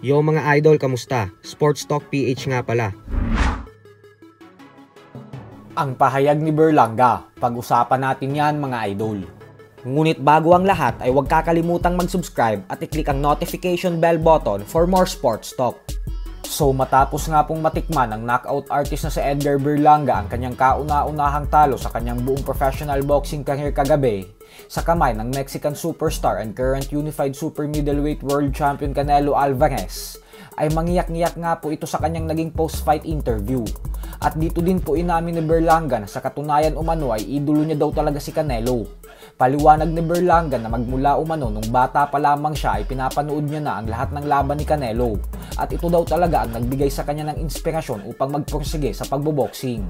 Yo mga idol, kamusta? Sports Talk PH nga pala. Ang pahayag ni Berlanga, pag-usapan natin yan mga idol. Ngunit bago ang lahat ay huwag kakalimutang mag-subscribe at i-click ang notification bell button for more sports talk. So matapos nga pong matikman ng knockout artist na si Edgar Berlanga ang kanyang kauna-unahang talo sa kanyang buong professional boxing career kagabi sa kamay ng Mexican superstar and current unified super middleweight world champion Canelo Alvarez, ay mangiyak-ngiyak nga po ito sa kanyang naging post-fight interview. At dito din po inamin ni Berlanga na sa katunayan umano ay idolo niya daw talaga si Canelo. Paliwanag ni Berlanga na magmula umano nung bata pa lamang siya ay pinapanood niya na ang lahat ng laban ni Canelo. At ito daw talaga ang nagbigay sa kanya ng inspirasyon upang magpursige sa pagboboxing.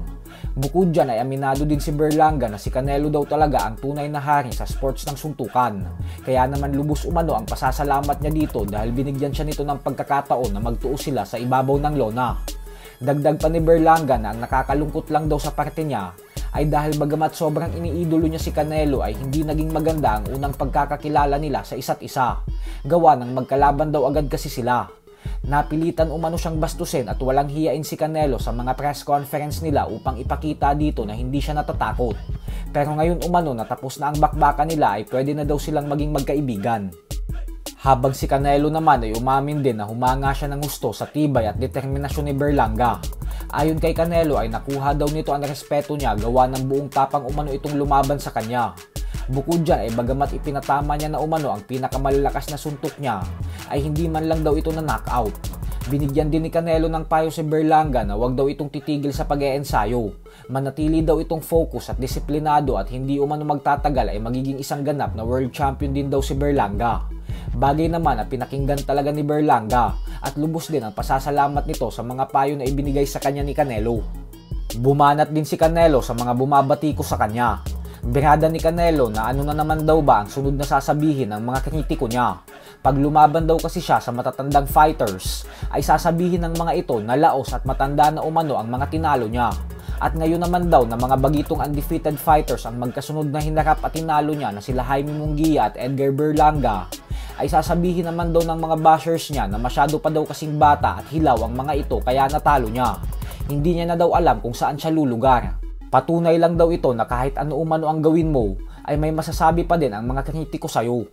Bukod dyan ay aminado din si Berlanga na si Canelo daw talaga ang tunay na hari sa sports ng suntukan. Kaya naman lubos umano ang pasasalamat niya dito dahil binigyan siya nito ng pagkakataon na magtuo sila sa ibabaw ng lona. Dagdag pa ni Berlanga na ang nakakalungkot lang daw sa parte niya ay dahil bagamat sobrang iniidolo niya si Canelo ay hindi naging maganda ang unang pagkakakilala nila sa isa't isa. Gawa ng magkalaban daw agad kasi sila. Napilitan umano siyang bastusin at walang hiyain si Canelo sa mga press conference nila upang ipakita dito na hindi siya natatakot. Pero ngayon umano na tapos na ang bakbakan nila ay pwede na daw silang maging magkaibigan. Habang si Canelo naman ay umamin din na humanga siya ng gusto sa tibay at determinasyon ni Berlanga. Ayon kay Canelo ay nakuha daw nito ang respeto niya gawa ng buong tapang umano itong lumaban sa kanya. Bukod dyan ay bagamat ipinatama niya na umano ang pinakamalalakas na suntok niya, ay hindi man lang daw ito na knockout. Binigyan din ni Canelo ng payo si Berlanga na wag daw itong titigil sa pag-eensayo. Manatili daw itong focus at disiplinado at hindi umano magtatagal ay magiging isang ganap na world champion din daw si Berlanga. Bagay naman na pinakinggan talaga ni Berlanga at lubos din ang pasasalamat nito sa mga payo na ibinigay sa kanya ni Canelo. Bumanat din si Canelo sa mga bumabati ko sa kanya. Birada ni Canelo na ano na naman daw ba ang sunod na sasabihin ng mga kritiko niya. Pag lumaban daw kasi siya sa matatandang fighters, ay sasabihin ng mga ito na laos at matanda na umano ang mga tinalo niya. At ngayon naman daw na mga bagitong undefeated fighters ang magkasunod na hinarap at tinalo niya na sila Jaime Munguia at Edgar Berlanga, ay sasabihin naman daw ng mga bashers niya na masyado pa daw kasing bata at hilaw ang mga ito kaya natalo niya. Hindi niya na daw alam kung saan siya lulugar. Patunay lang daw ito na kahit ano umano ang gawin mo, ay may masasabi pa din ang mga kritiko sa'yo.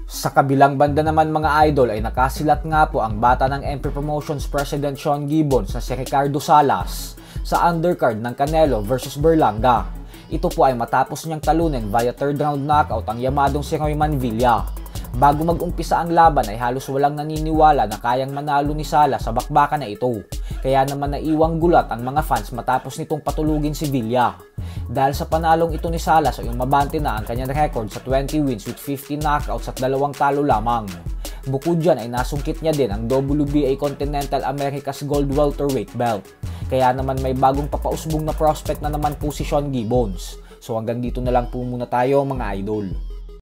Sa kabilang banda naman mga idol ay nakasilat nga po ang bata ng MP Promotions President Sean Gibbons na si Ricardo Salas sa undercard ng Canelo versus Berlanga. Ito po ay matapos niyang talunin via third round knockout ang yamadong si Royman Villa. Bago mag-umpisa ang laban ay halos walang naniniwala na kayang manalo ni Salas sa bakbakan na ito. Kaya naman naiwang gulat ang mga fans matapos nitong patulugin si Villa. Dahil sa panalong ito ni Salas ay umabante na ang kanyang record sa 20 wins with 15 knockouts at 2 talo lamang. Bukod dyan ay nasungkit niya din ang WBA Continental Americas Gold Welterweight belt. Kaya naman may bagong papausbong na prospect na naman po si Sean Gibbons. So hanggang dito na lang po muna tayo mga idol.